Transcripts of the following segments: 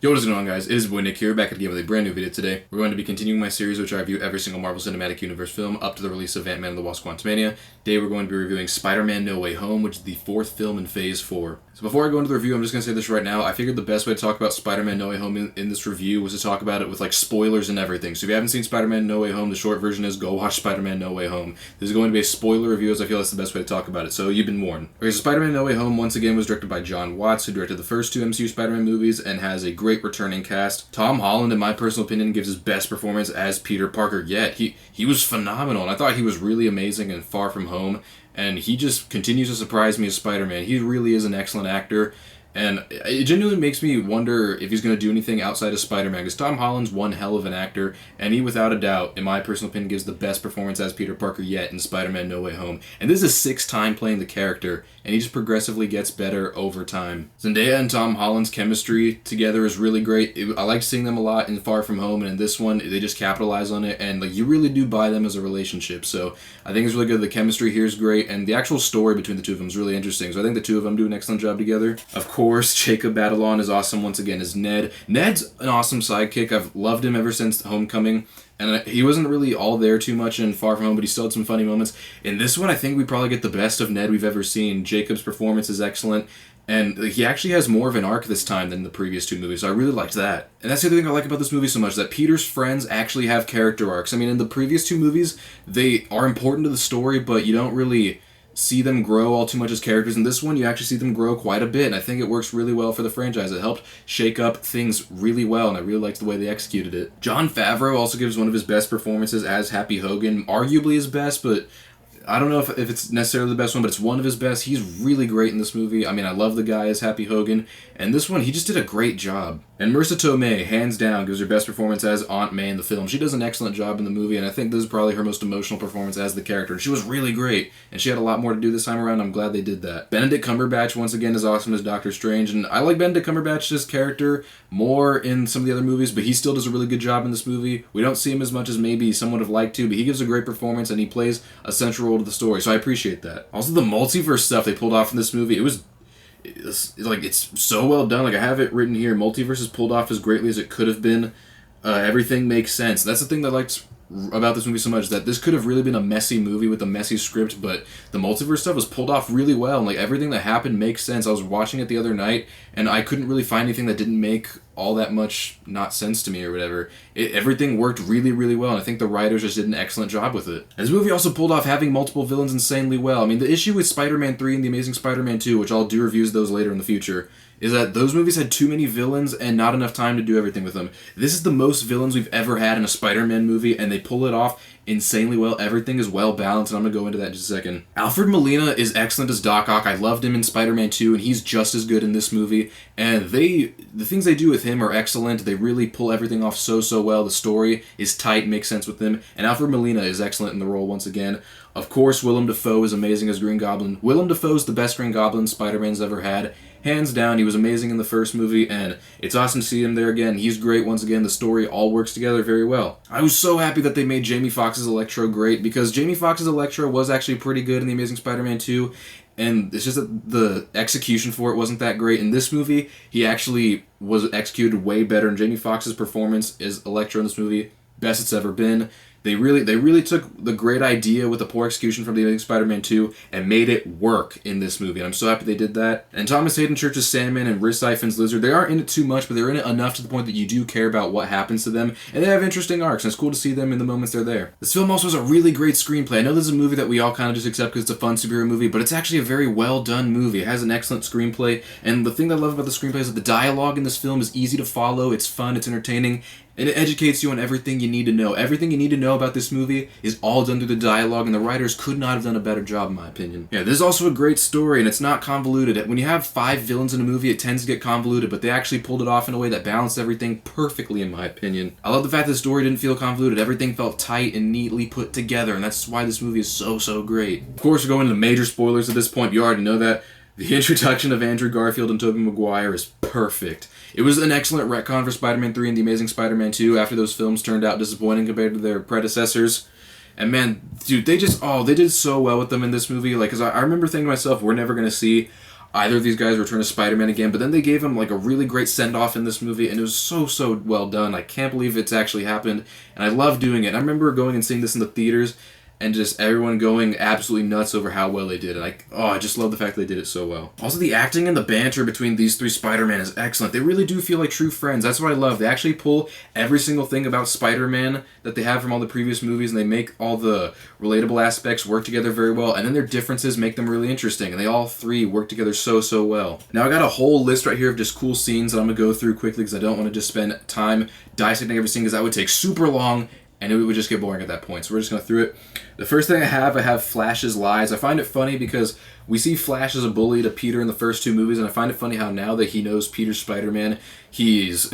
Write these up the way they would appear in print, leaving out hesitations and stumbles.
Yo, what is going on, guys? It is boy Nick here, back again with a brand new video today. We're going to be continuing my series, which I review every single Marvel Cinematic Universe film up to the release of Ant-Man and the Wasp: Quantumania. Today we're going to be reviewing Spider-Man No Way Home, which is the fourth film in Phase 4. So before I go into the review, I'm just going to say this right now. I figured the best way to talk about Spider-Man No Way Home in this review was to talk about it with like spoilers and everything. So if you haven't seen Spider-Man No Way Home, the short version is go watch Spider-Man No Way Home. This is going to be a spoiler review, as I feel that's the best way to talk about it, so you've been warned. Okay, so Spider-Man No Way Home once again was directed by John Watts, who directed the first two MCU Spider-Man movies and has a great returning cast. Tom Holland, in my personal opinion, gives his best performance as Peter Parker yet. He was phenomenal, and I thought he was really amazing in Far From Home, and he just continues to surprise me as Spider-Man. He really is an excellent actor, and it genuinely makes me wonder if he's going to do anything outside of Spider-Man, because Tom Holland's one hell of an actor, and he, without a doubt, in my personal opinion, gives the best performance as Peter Parker yet in Spider-Man No Way Home. And this is his sixth time playing the character, and he just progressively gets better over time. Zendaya and Tom Holland's chemistry together is really great. I like seeing them a lot in Far From Home, and in this one, they just capitalize on it, and like you really do buy them as a relationship. So I think it's really good. The chemistry here is great, and the actual story between the two of them is really interesting. So I think the two of them do an excellent job together. Of course, Jacob Batalon is awesome once again as Ned. Ned's an awesome sidekick. I've loved him ever since Homecoming. And he wasn't really all there too much in Far From Home, but he still had some funny moments. In this one, I think we probably get the best of Ned we've ever seen. Jacob's performance is excellent, and he actually has more of an arc this time than the previous two movies, so I really liked that. And that's the other thing I like about this movie so much, that Peter's friends actually have character arcs. I mean, in the previous two movies, they are important to the story, but you don't really see them grow all too much as characters. In this one, you actually see them grow quite a bit, and I think it works really well for the franchise. It helped shake up things really well, and I really liked the way they executed it. Jon Favreau also gives one of his best performances as Happy Hogan, arguably his best, but I don't know if it's necessarily the best one, but it's one of his best. He's really great in this movie. I mean, I love the guy as Happy Hogan, and this one, he just did a great job. And Marissa Tomei, hands down, gives her best performance as Aunt May in the film. She does an excellent job in the movie, and I think this is probably her most emotional performance as the character. And she was really great, and she had a lot more to do this time around. I'm glad they did that. Benedict Cumberbatch, once again, is awesome as Doctor Strange, and I like Benedict Cumberbatch's character more in some of the other movies, but he still does a really good job in this movie. We don't see him as much as maybe some would have liked to, but he gives a great performance, and he plays a central role to the story, so I appreciate that. Also, the multiverse stuff they pulled off in this movie, it's so well done. Like, I have it written here, multiverse is pulled off as greatly as it could have been. Everything makes sense. That's the thing that I liked about this movie so much, that this could have really been a messy movie with a messy script, but the multiverse stuff was pulled off really well, and like everything that happened makes sense. I was watching it the other night, and I couldn't really find anything that didn't make all that much not sense to me or whatever. Everything worked really, really well, and I think the writers just did an excellent job with it. And this movie also pulled off having multiple villains insanely well. I mean, the issue with Spider-Man 3 and The Amazing Spider-Man 2, which I'll do reviews of those later in the future, is that those movies had too many villains and not enough time to do everything with them. This is the most villains we've ever had in a Spider-Man movie, and they pull it off insanely well. Everything is well balanced, and I'm going to go into that in just a second. Alfred Molina is excellent as Doc Ock. I loved him in Spider-Man 2, and he's just as good in this movie. And the things they do with him are excellent. They really pull everything off so well. The story is tight, makes sense with him. And Alfred Molina is excellent in the role once again. Of course, Willem Dafoe is amazing as Green Goblin. Willem Dafoe is the best Green Goblin Spider-Man's ever had. Hands down, he was amazing in the first movie, and it's awesome to see him there again. He's great once again. The story all works together very well. I was so happy that they made Jamie Foxx's Electro great, because Jamie Foxx's Electro was actually pretty good in The Amazing Spider-Man 2, and it's just that the execution for it wasn't that great. In this movie, he actually was executed way better, and Jamie Foxx's performance as Electro in this movie, best it's ever been. They really took the great idea with the poor execution from The Amazing Spider-Man 2 and made it work in this movie, and I'm so happy they did that. And Thomas Hayden Church's Sandman and Rhys Ifans' Lizard, they aren't in it too much, but they're in it enough to the point that you do care about what happens to them, and they have interesting arcs, and it's cool to see them in the moments they're there. This film also has a really great screenplay. I know this is a movie that we all kind of just accept because it's a fun superhero movie, but it's actually a very well done movie. It has an excellent screenplay, and the thing that I love about the screenplay is that the dialogue in this film is easy to follow, it's fun, it's entertaining, and it educates you on everything you need to know. Everything you need to know about this movie is all done through the dialogue, and the writers could not have done a better job, in my opinion. Yeah, this is also a great story, and it's not convoluted. When you have 5 villains in a movie, it tends to get convoluted, but they actually pulled it off in a way that balanced everything perfectly, in my opinion. I love the fact that the story didn't feel convoluted. Everything felt tight and neatly put together, and that's why this movie is so great. Of course, we're going into major spoilers at this point. You already know that. The introduction of Andrew Garfield and Tobey Maguire is perfect. It was an excellent retcon for Spider-Man 3 and The Amazing Spider-Man 2 after those films turned out disappointing compared to their predecessors. And man, dude, they did so well with them in this movie. Like, cause I remember thinking to myself, we're never gonna see either of these guys return as Spider-Man again, but then they gave him like a really great send-off in this movie, and it was so well done. I can't believe it's actually happened, and I love doing it. I remember going and seeing this in the theaters, and just everyone going absolutely nuts over how well they did it. I just love the fact that they did it so well. Also, the acting and the banter between these three Spider-Man is excellent. They really do feel like true friends. That's what I love. They actually pull every single thing about Spider-Man that they have from all the previous movies, and they make all the relatable aspects work together very well, and then their differences make them really interesting, and they all three work together so well. Now, I got a whole list right here of just cool scenes that I'm going to go through quickly because I don't want to just spend time dissecting every scene because that would take super long, and it would just get boring at that point. So we're just going to through it. The first thing I have Flash's lies. I find it funny because we see Flash as a bully to Peter in the first two movies, and I find it funny how now that he knows Peter's Spider-Man, he's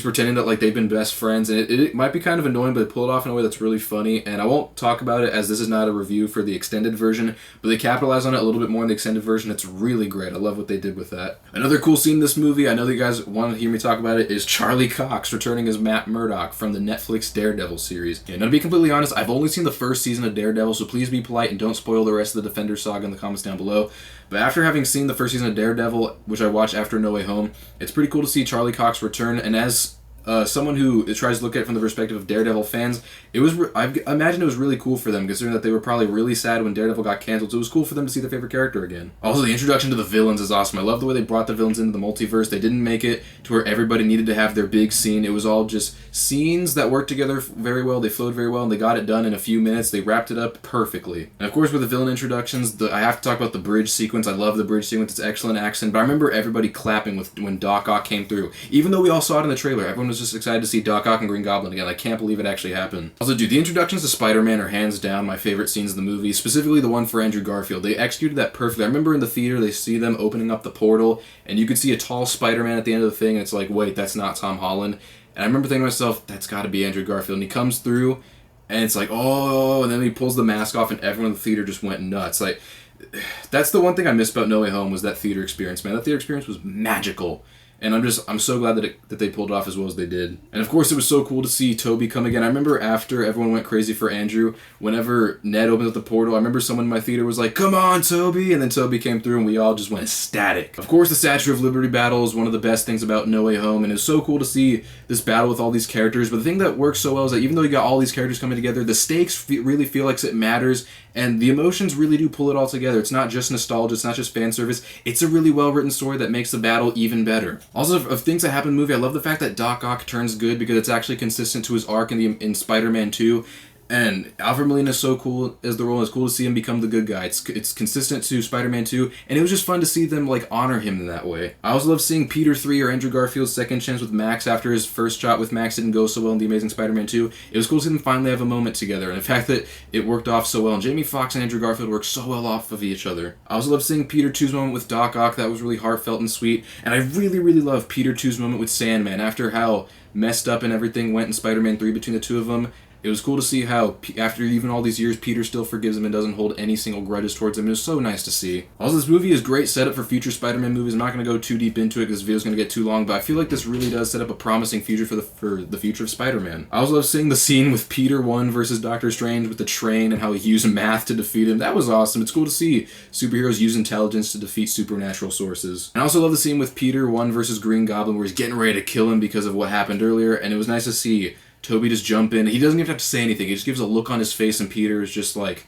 pretending that like they've been best friends, and it might be kind of annoying, but they pull it off in a way that's really funny, and I won't talk about it as this is not a review for the extended version, but they capitalize on it a little bit more in the extended version. It's really great. I love what they did with that. Another cool scene in this movie, I know that you guys want to hear me talk about it, is Charlie Cox returning as Matt Murdock from the Netflix Daredevil series. Yeah, now to be completely honest, I've only seen the first season of Daredevil, so please be polite and don't spoil the rest of the Defender saga in the comments down below. But after having seen the first season of Daredevil, which I watched after No Way Home, it's pretty cool to see Charlie Cox return, and as someone who tries to look at it from the perspective of Daredevil fans, I imagine it was really cool for them, considering that they were probably really sad when Daredevil got canceled, so it was cool for them to see their favorite character again. Also, the introduction to the villains is awesome. I love the way they brought the villains into the multiverse. They didn't make it to where everybody needed to have their big scene. It was all just scenes that worked together very well, they flowed very well, and they got it done in a few minutes. They wrapped it up perfectly. And of course, with the villain introductions, I have to talk about the bridge sequence. I love the bridge sequence. It's excellent action, but I remember everybody clapping when Doc Ock came through. Even though we all saw it in the trailer, everyone was just excited to see Doc Ock and Green Goblin again. I can't believe it actually happened. Also, dude, the introductions to Spider-Man are hands down my favorite scenes in the movie, specifically the one for Andrew Garfield. They executed that perfectly. I remember in the theater, they see them opening up the portal, and you could see a tall Spider-Man at the end of the thing, and it's like, wait, that's not Tom Holland. And I remember thinking to myself, that's got to be Andrew Garfield. And he comes through, and it's like, oh, and then he pulls the mask off, and everyone in the theater just went nuts. Like, that's the one thing I miss about No Way Home was that theater experience, man. That theater experience was magical. And I'm so glad that they pulled it off as well as they did. And of course, it was so cool to see Tobey come again. I remember after everyone went crazy for Andrew, whenever Ned opened up the portal, I remember someone in my theater was like, "Come on, Tobey!" And then Tobey came through, and we all just went ecstatic. Of course, the Statue of Liberty battle is one of the best things about No Way Home, and it's so cool to see this battle with all these characters. But the thing that works so well is that even though you got all these characters coming together, the stakes really feel like it matters, and the emotions really do pull it all together. It's not just nostalgia, it's not just fan service, it's a really well-written story that makes the battle even better. Also, of things that happen in the movie, I love the fact that Doc Ock turns good because it's actually consistent to his arc in Spider-Man 2. And Alfred Molina is so cool as the role. It's cool to see him become the good guy. It's consistent to Spider-Man 2, and it was just fun to see them like honor him in that way. I also love seeing Peter 3 or Andrew Garfield's second chance with Max after his first shot with Max didn't go so well in The Amazing Spider-Man 2. It was cool to see them finally have a moment together, and the fact that it worked off so well. And Jamie Foxx and Andrew Garfield worked so well off of each other. I also love seeing Peter 2's moment with Doc Ock. That was really heartfelt and sweet. And I really love Peter 2's moment with Sandman after how messed up and everything went in Spider-Man 3 between the two of them. It was cool to see how, after even all these years, Peter still forgives him and doesn't hold any single grudges towards him. It was so nice to see. Also, this movie is great setup for future Spider-Man movies. I'm not going to go too deep into it because this video is going to get too long, but I feel like this really does set up a promising future for the future of Spider-Man. I also love seeing the scene with Peter 1 versus Doctor Strange with the train and how he used math to defeat him. That was awesome. It's cool to see superheroes use intelligence to defeat supernatural sources. And I also love the scene with Peter 1 versus Green Goblin where he's getting ready to kill him because of what happened earlier, and it was nice to see Tobey just jump in. He doesn't even have to say anything. He just gives a look on his face, and Peter is just like,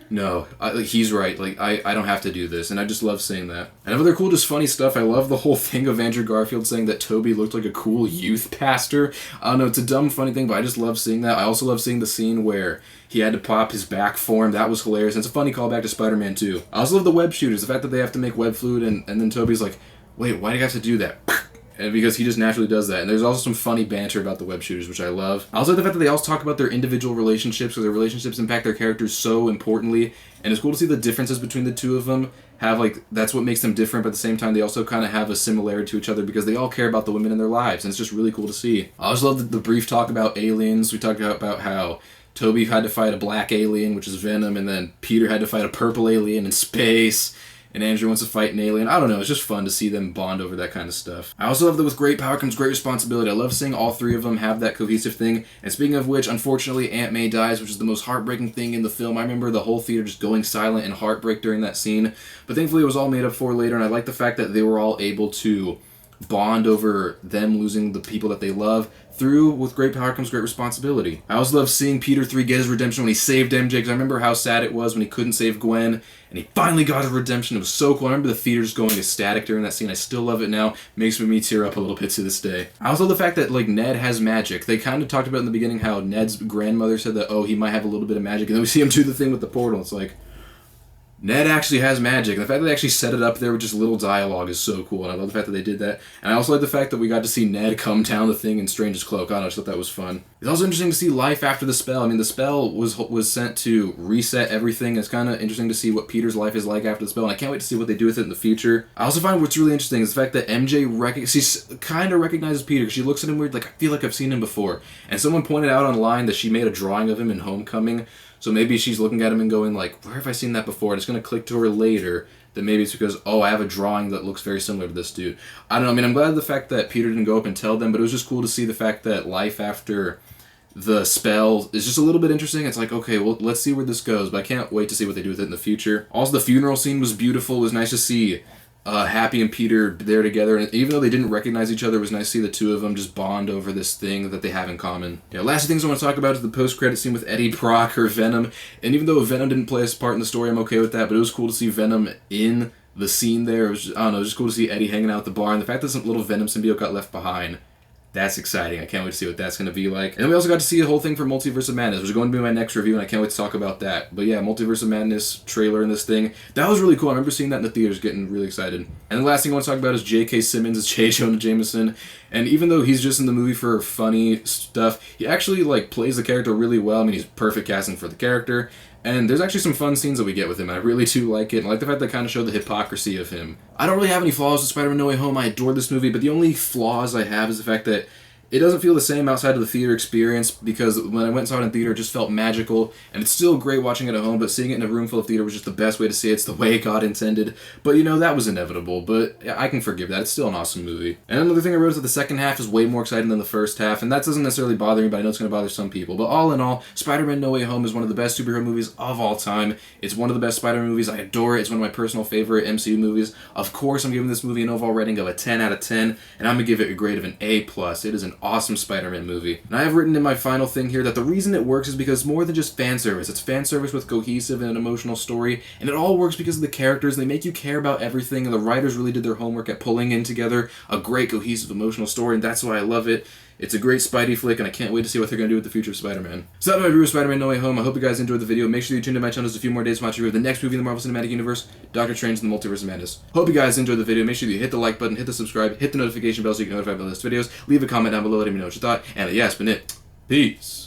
no, he's right. Like, I don't have to do this. And I just love seeing that. And other cool, just funny stuff. I love the whole thing of Andrew Garfield saying that Tobey looked like a cool youth pastor. I don't know, it's a dumb, funny thing, but I just love seeing that. I also love seeing the scene where he had to pop his back for him. That was hilarious. And it's a funny callback to Spider-Man 2. I also love the web shooters. The fact that they have to make web fluid, and then Tobey's like, wait, why do you have to do that? And because he just naturally does that. And there's also some funny banter about the web shooters, which I love. I also like the fact that they all talk about their individual relationships, because their relationships impact their characters so importantly. And it's cool to see the differences between the two of them. That's what makes them different, but at the same time, they also kind of have a similarity to each other because they all care about the women in their lives. And it's just really cool to see. I also love the brief talk about aliens. We talked about how Tobey had to fight a black alien, which is Venom, and then Peter had to fight a purple alien in space. and Andrew wants to fight an alien. I don't know, it's just fun to see them bond over that kind of stuff. I also love that with great power comes great responsibility. I love seeing all three of them have that cohesive thing. And speaking of which, unfortunately, Aunt May dies, which is the most heartbreaking thing in the film. I remember the whole theater just going silent in heartbreak during that scene, but thankfully it was all made up for later, and I like the fact that they were all able to bond over them losing the people that they love through with great power comes great responsibility. I also love seeing Peter 3 get his redemption when he saved MJ, because I remember how sad it was when he couldn't save Gwen, and he finally got his redemption. It was so cool. I remember the theaters going ecstatic during that scene. I still love it now. Makes me tear up a little bit to this day. I also love the fact that, like, Ned has magic. They kind of talked about in the beginning how Ned's grandmother said that, oh, he might have a little bit of magic, and then we see him do the thing with the portal. It's like, Ned actually has magic. And the fact that they actually set it up there with just little dialogue is so cool, and I love the fact that they did that. And I also like the fact that we got to see Ned come down the thing in Strange's cloak. I don't know, I just thought that was fun. It's also interesting to see life after the spell. I mean, the spell was sent to reset everything. It's kind of interesting to see what Peter's life is like after the spell, and I can't wait to see what they do with it in the future. I also find what's really interesting is the fact that MJ she kind of recognizes Peter, because she looks at him weird, like, I feel like I've seen him before. And someone pointed out online that she made a drawing of him in Homecoming. So maybe she's looking at him and going like, where have I seen that before? And it's going to click to her later that maybe it's because, oh, I have a drawing that looks very similar to this dude. I don't know. I mean, I'm glad of the fact that Peter didn't go up and tell them, but it was just cool to see the fact that life after the spell is just a little bit interesting. It's like, okay, well, let's see where this goes, but I can't wait to see what they do with it in the future. Also, the funeral scene was beautiful. It was nice to see Happy and Peter there together, and even though they didn't recognize each other, it was nice to see the two of them just bond over this thing that they have in common. Last things I want to talk about is the post-credit scene with Eddie Brock or Venom, and even though Venom didn't play his part in the story, I'm okay with that, but it was cool to see Venom in the scene there. It was just, I don't know, it was just cool to see Eddie hanging out at the bar, and the fact that some little Venom symbiote got left behind. That's exciting. I can't wait to see what that's going to be like. And then we also got to see the whole thing for Multiverse of Madness, which is going to be my next review, and I can't wait to talk about that. But yeah, Multiverse of Madness trailer in this thing. That was really cool. I remember seeing that in the theaters, getting really excited. And the last thing I want to talk about is J.K. Simmons as J. Jonah Jameson. And even though he's just in the movie for funny stuff, he actually, like, plays the character really well. I mean, he's perfect casting for the character. And there's actually some fun scenes that we get with him. I really do like it. And I like the fact that they kind of show the hypocrisy of him. I don't really have any flaws with Spider-Man No Way Home. I adore this movie, but the only flaws I have is the fact that it doesn't feel the same outside of the theater experience, because when I went and saw it in theater, it just felt magical, and it's still great watching it at home, but seeing it in a room full of theater was just the best way to see it. It's the way God intended. But, you know, that was inevitable, but I can forgive that. It's still an awesome movie. And another thing I wrote is that the second half is way more exciting than the first half, and that doesn't necessarily bother me, but I know it's going to bother some people. But all in all, Spider-Man No Way Home is one of the best superhero movies of all time. It's one of the best Spider-Man movies. I adore it. It's one of my personal favorite MCU movies. Of course, I'm giving this movie an overall rating of a 10 out of 10, and I'm going to give it a grade of an A+. It is an awesome Spider-Man movie. And I have written in my final thing here that the reason it works is because it's more than just fan service. It's fan service with cohesive and an emotional story, and it all works because of the characters. They make you care about everything, and the writers really did their homework at pulling in together a great cohesive emotional story, and that's why I love it. It's a great Spidey flick, and I can't wait to see what they're going to do with the future of Spider-Man. So that's my review of Spider-Man No Way Home. I hope you guys enjoyed the video. Make sure you tune in to my channel just a few more days to watch a review of the next movie in the Marvel Cinematic Universe, Doctor Strange and the Multiverse of Madness. Hope you guys enjoyed the video. Make sure you hit the like button, hit the subscribe, hit the notification bell so you can get notified about the latest videos. Leave a comment down below letting me know what you thought. And yeah, that's been it. Peace.